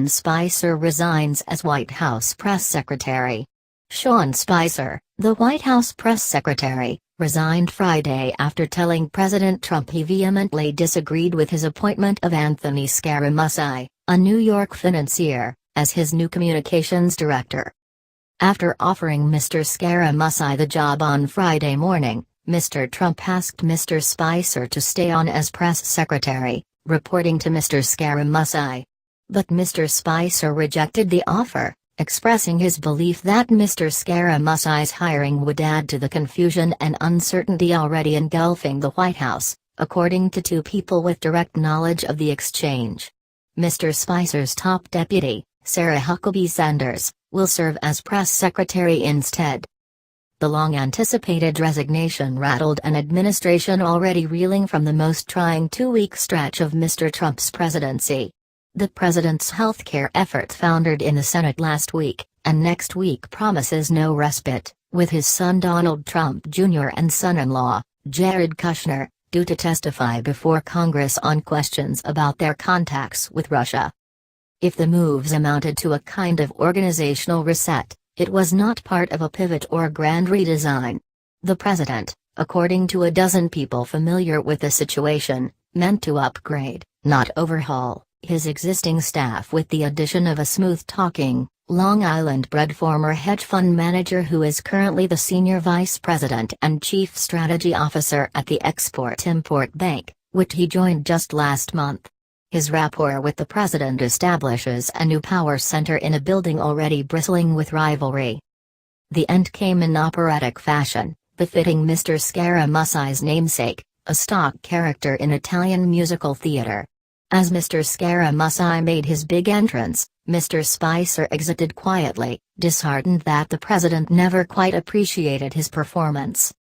Spicer resigns as White House press secretary. Sean Spicer, the White House press secretary, resigned Friday after telling President Trump he vehemently disagreed with his appointment of Anthony Scaramucci, a New York financier, as his new communications director. After offering Mr. Scaramucci the job on Friday morning, Mr. Trump asked Mr. Spicer to stay on as press secretary, reporting to Mr. Scaramucci. But Mr. Spicer rejected the offer, expressing his belief that Mr. Scaramucci's hiring would add to the confusion and uncertainty already engulfing the White House, according to two people with direct knowledge of the exchange. Mr. Spicer's top deputy, Sarah Huckabee Sanders, will serve as press secretary instead. The long-anticipated resignation rattled an administration already reeling from the most trying two-week stretch of Mr. Trump's presidency. The president's healthcare effort foundered in the Senate last week, and next week promises no respite, with his son Donald Trump Jr. and son-in-law, Jared Kushner, due to testify before Congress on questions about their contacts with Russia. If the moves amounted to a kind of organizational reset, it was not part of a pivot or grand redesign. The president, according to a dozen people familiar with the situation, meant to upgrade, not overhaul, his existing staff with the addition of a smooth-talking, Long Island-bred former hedge fund manager who is currently the senior vice president and chief strategy officer at the Export-Import Bank, which he joined just last month. His rapport with the president establishes a new power center in a building already bristling with rivalry. The end came in operatic fashion, befitting Mr. Scaramucci's namesake, a stock character in Italian musical theater. As Mr. Scaramucci made his big entrance, Mr. Spicer exited quietly, disheartened that the president never quite appreciated his performance.